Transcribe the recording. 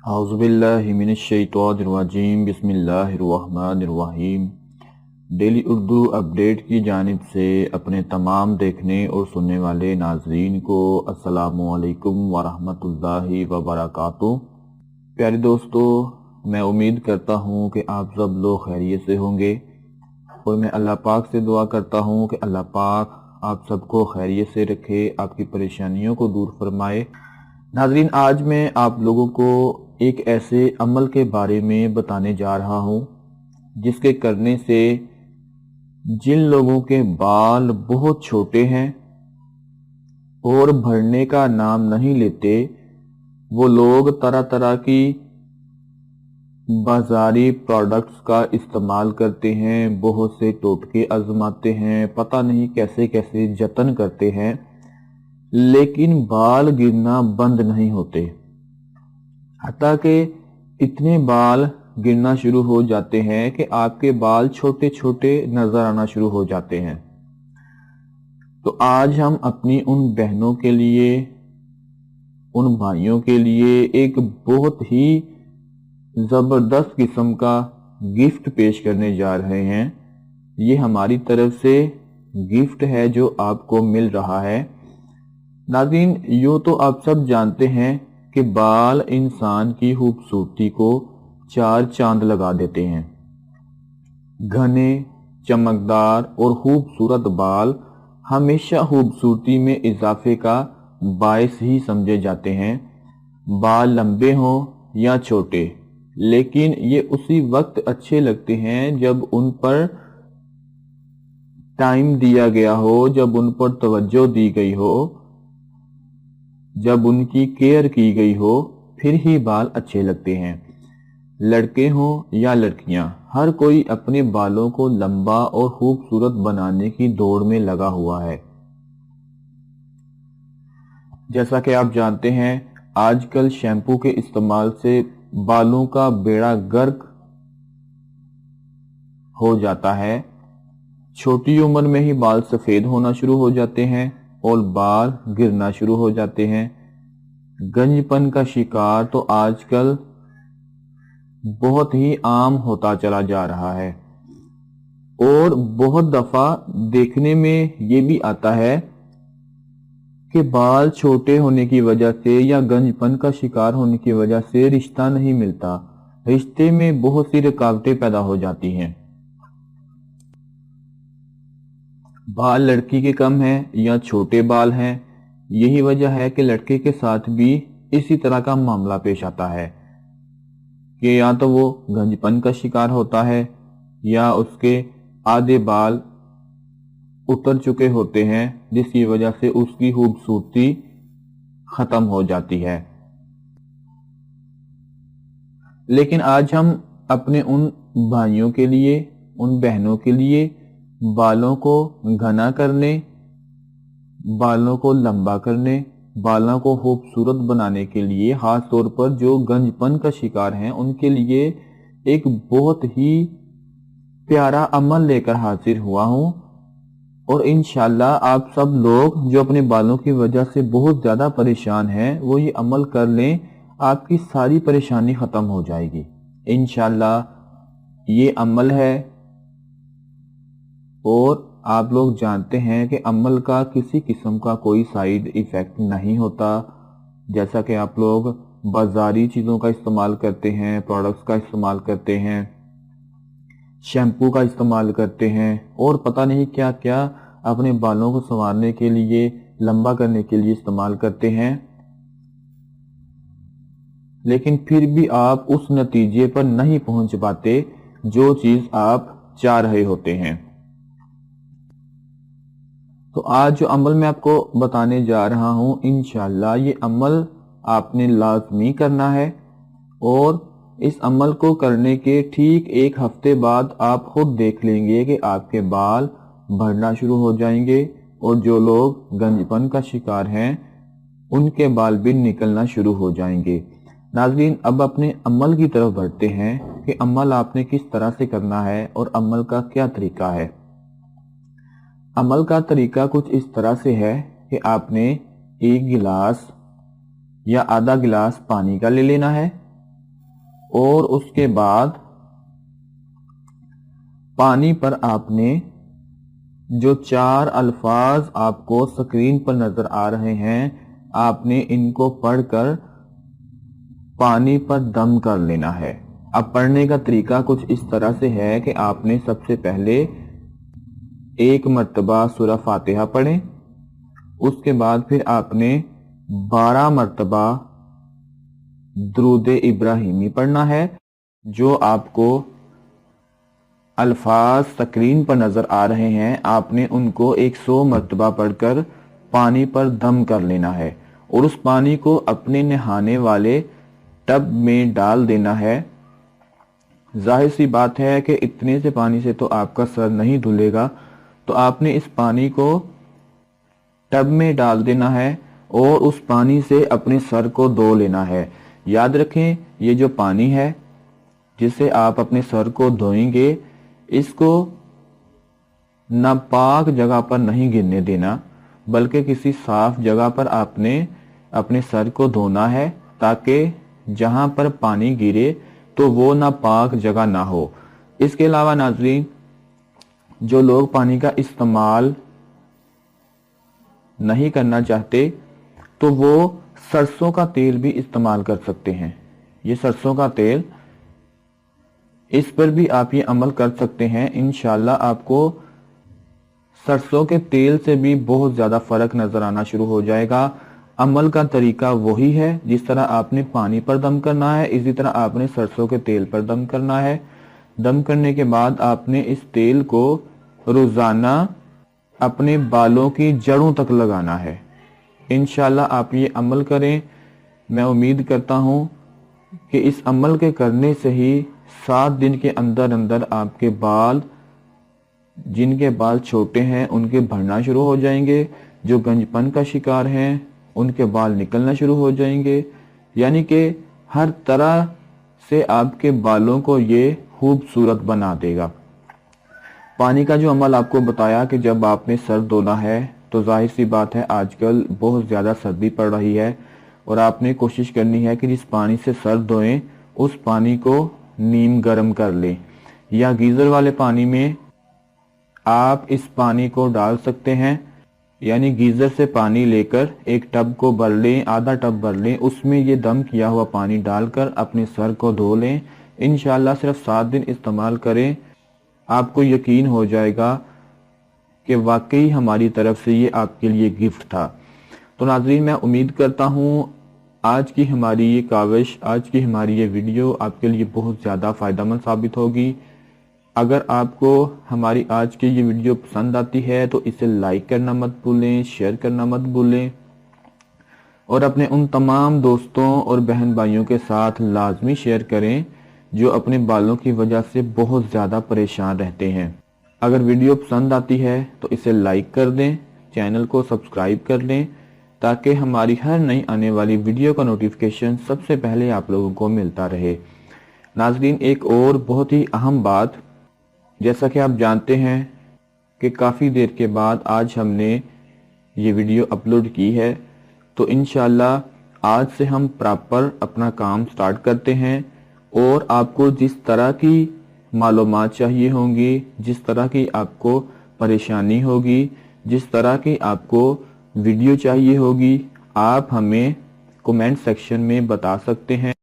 اعوذ باللہ من الشیطان الرجیم بسم اللہ الرحمن الرحیم۔ ڈیلی اردو اپڈیٹ کی جانب سے اپنے تمام دیکھنے اور سننے والے ناظرین کو السلام علیکم ورحمۃ اللہ وبرکاتہ۔ پیارے دوستو، میں امید کرتا ہوں کہ آپ سب لوگ خیریت سے ہوں گے اور میں اللہ پاک سے دعا کرتا ہوں کہ اللہ پاک آپ سب کو خیریت سے رکھے، آپ کی پریشانیوں کو دور فرمائے۔ ناظرین، آج میں آپ لوگوں کو ایک ایسے عمل کے بارے میں بتانے جا رہا ہوں جس کے کرنے سے جن لوگوں کے بال بہت چھوٹے ہیں اور بڑھنے کا نام نہیں لیتے، وہ لوگ طرح طرح کی بازاری پروڈکٹس کا استعمال کرتے ہیں، بہت سے ٹوٹکے آزماتے ہیں، پتہ نہیں کیسے کیسے جتن کرتے ہیں، لیکن بال گرنا بند نہیں ہوتے۔ حتیٰ کہ اتنے بال گرنا شروع ہو جاتے ہیں کہ آپ کے بال چھوٹے چھوٹے نظر آنا شروع ہو جاتے ہیں۔ تو آج ہم اپنی ان بہنوں کے لیے، ان بھائیوں کے لیے ایک بہت ہی زبردست قسم کا گفٹ پیش کرنے جا رہے ہیں۔ یہ ہماری طرف سے گفٹ ہے جو آپ کو مل رہا ہے۔ ناظرین، یوں تو آپ سب جانتے ہیں کہ بال انسان کی خوبصورتی کو چار چاند لگا دیتے ہیں۔ گھنے، چمکدار اور خوبصورت بال ہمیشہ خوبصورتی میں اضافے کا باعث ہی سمجھے جاتے ہیں، بال لمبے ہوں یا چھوٹے، لیکن یہ اسی وقت اچھے لگتے ہیں جب ان پر ٹائم دیا گیا ہو، جب ان پر توجہ دی گئی ہو، جب ان کی کیئر کی گئی ہو، پھر ہی بال اچھے لگتے ہیں۔ لڑکے ہوں یا لڑکیاں، ہر کوئی اپنے بالوں کو لمبا اور خوبصورت بنانے کی دوڑ میں لگا ہوا ہے۔ جیسا کہ آپ جانتے ہیں، آج کل شیمپو کے استعمال سے بالوں کا بیڑا غرق ہو جاتا ہے۔ چھوٹی عمر میں ہی بال سفید ہونا شروع ہو جاتے ہیں اور بال گرنا شروع ہو جاتے ہیں۔ گنج پن کا شکار تو آج کل بہت ہی عام ہوتا چلا جا رہا ہے، اور بہت دفعہ دیکھنے میں یہ بھی آتا ہے کہ بال چھوٹے ہونے کی وجہ سے یا گنج پن کا شکار ہونے کی وجہ سے رشتہ نہیں ملتا، رشتے میں بہت سی رکاوٹیں پیدا ہو جاتی ہیں۔ بال لڑکی کے کم ہیں یا چھوٹے بال ہیں، یہی وجہ ہے کہ لڑکے کے ساتھ بھی اسی طرح کا معاملہ پیش آتا ہے کہ یا تو وہ گنج پن کا شکار ہوتا ہے یا اس کے آدھے بال اتر چکے ہوتے ہیں، جس کی وجہ سے اس کی خوبصورتی ختم ہو جاتی ہے۔ لیکن آج ہم اپنے ان بھائیوں کے لیے، ان بہنوں کے لیے بالوں کو گھنا کرنے، بالوں کو لمبا کرنے، بالوں کو خوبصورت بنانے کے لیے، خاص طور پر جو گنج پن کا شکار ہیں ان کے لیے ایک بہت ہی پیارا عمل لے کر حاضر ہوا ہوں، اور انشاءاللہ آپ سب لوگ جو اپنے بالوں کی وجہ سے بہت زیادہ پریشان ہیں، وہ یہ عمل کر لیں، آپ کی ساری پریشانی ختم ہو جائے گی انشاءاللہ۔ یہ عمل ہے، اور آپ لوگ جانتے ہیں کہ عمل کا کسی قسم کا کوئی سائیڈ ایفیکٹ نہیں ہوتا۔ جیسا کہ آپ لوگ بازاری چیزوں کا استعمال کرتے ہیں، پروڈکٹس کا استعمال کرتے ہیں، شیمپو کا استعمال کرتے ہیں، اور پتہ نہیں کیا کیا اپنے بالوں کو سنوارنے کے لیے، لمبا کرنے کے لیے استعمال کرتے ہیں، لیکن پھر بھی آپ اس نتیجے پر نہیں پہنچ پاتے جو چیز آپ چاہ رہے ہوتے ہیں۔ تو آج جو عمل میں آپ کو بتانے جا رہا ہوں، انشاءاللہ یہ عمل آپ نے لازمی کرنا ہے، اور اس عمل کو کرنے کے ٹھیک ایک ہفتے بعد آپ خود دیکھ لیں گے کہ آپ کے بال بڑھنا شروع ہو جائیں گے، اور جو لوگ گنج پن کا شکار ہیں ان کے بال بھی نکلنا شروع ہو جائیں گے۔ ناظرین، اب اپنے عمل کی طرف بڑھتے ہیں کہ عمل آپ نے کس طرح سے کرنا ہے اور عمل کا کیا طریقہ ہے۔ عمل کا طریقہ کچھ اس طرح سے ہے کہ آپ نے ایک گلاس یا آدھا گلاس پانی کا لے لینا ہے، اور اس کے بعد پانی پر آپ نے جو 4 الفاظ آپ کو سکرین پر نظر آ رہے ہیں، آپ نے ان کو پڑھ کر پانی پر دم کر لینا ہے۔ اب پڑھنے کا طریقہ کچھ اس طرح سے ہے کہ آپ نے سب سے پہلے 1 مرتبہ سورہ فاتحہ پڑھیں، اس کے بعد پھر آپ نے 12 مرتبہ درود ابراہیمی پڑھنا ہے۔ جو آپ کو الفاظ سکرین پر نظر آ رہے ہیں، آپ نے ان کو 100 مرتبہ پڑھ کر پانی پر دم کر لینا ہے، اور اس پانی کو اپنے نہانے والے ٹب میں ڈال دینا ہے۔ ظاہر سی بات ہے کہ اتنے سے پانی سے تو آپ کا سر نہیں دھلے گا، تو آپ نے اس پانی کو ٹب میں ڈال دینا ہے اور اس پانی سے اپنے سر کو دھو لینا ہے۔ یاد رکھیں، یہ جو پانی ہے جس سے آپ اپنے سر کو دھوئیں گے، اس کو ناپاک جگہ پر نہیں گرنے دینا، بلکہ کسی صاف جگہ پر آپ نے اپنے سر کو دھونا ہے، تاکہ جہاں پر پانی گرے تو وہ ناپاک جگہ نہ ہو۔ اس کے علاوہ ناظرین، جو لوگ پانی کا استعمال نہیں کرنا چاہتے تو وہ سرسوں کا تیل بھی استعمال کر سکتے ہیں۔ یہ سرسوں کا تیل، اس پر بھی آپ یہ عمل کر سکتے ہیں، انشاءاللہ آپ کو سرسوں کے تیل سے بھی بہت زیادہ فرق نظر آنا شروع ہو جائے گا۔ عمل کا طریقہ وہی ہے، جس طرح آپ نے پانی پر دم کرنا ہے، اسی طرح آپ نے سرسوں کے تیل پر دم کرنا ہے۔ دم کرنے کے بعد آپ نے اس تیل کو روزانہ اپنے بالوں کی جڑوں تک لگانا ہے۔ انشاءاللہ آپ یہ عمل کریں، میں امید کرتا ہوں کہ اس عمل کے کرنے سے ہی 7 دن کے اندر اندر آپ کے بال، جن کے بال چھوٹے ہیں ان کے بڑھنا شروع ہو جائیں گے، جو گنج پن کا شکار ہیں ان کے بال نکلنا شروع ہو جائیں گے، یعنی کہ ہر طرح سے آپ کے بالوں کو یہ خوبصورت بنا دے گا۔ پانی کا جو عمل آپ کو بتایا کہ جب آپ نے سر دھونا ہے، تو ظاہر سی بات ہے آج کل بہت زیادہ سردی پڑ رہی ہے، اور آپ نے کوشش کرنی ہے کہ جس پانی سے سر دھوئیں اس پانی کو نیم گرم کر لیں، یا گیزر والے پانی میں آپ اس پانی کو ڈال سکتے ہیں، یعنی گیزر سے پانی لے کر ایک ٹب کو بھر لیں، آدھا ٹب بھر لیں، اس میں یہ دم کیا ہوا پانی ڈال کر اپنے سر کو دھو لیں۔ انشاءاللہ صرف 7 دن استعمال کریں، آپ کو یقین ہو جائے گا کہ واقعی ہماری طرف سے یہ آپ کے لیے گفٹ تھا۔ تو ناظرین، میں امید کرتا ہوں آج کی ہماری یہ کاوش، آج کی ہماری یہ ویڈیو آپ کے لیے بہت زیادہ فائدہ مند ثابت ہوگی۔ اگر آپ کو ہماری آج کی یہ ویڈیو پسند آتی ہے تو اسے لائک کرنا مت بھولیں، شیئر کرنا مت بھولیں، اور اپنے ان تمام دوستوں اور بہن بھائیوں کے ساتھ لازمی شیئر کریں جو اپنے بالوں کی وجہ سے بہت زیادہ پریشان رہتے ہیں۔ اگر ویڈیو پسند آتی ہے تو اسے لائک کر دیں، چینل کو سبسکرائب کر لیں، تاکہ ہماری ہر نئی آنے والی ویڈیو کا نوٹیفیکیشن سب سے پہلے آپ لوگوں کو ملتا رہے۔ ناظرین، ایک اور بہت ہی اہم بات، جیسا کہ آپ جانتے ہیں کہ کافی دیر کے بعد آج ہم نے یہ ویڈیو اپلوڈ کی ہے، تو انشاءاللہ آج سے ہم پراپر اپنا کام سٹارٹ کرتے ہیں، اور آپ کو جس طرح کی معلومات چاہیے ہوں گی، جس طرح کی آپ کو پریشانی ہوگی، جس طرح کی آپ کو ویڈیو چاہیے ہوگی، آپ ہمیں کمنٹ سیکشن میں بتا سکتے ہیں۔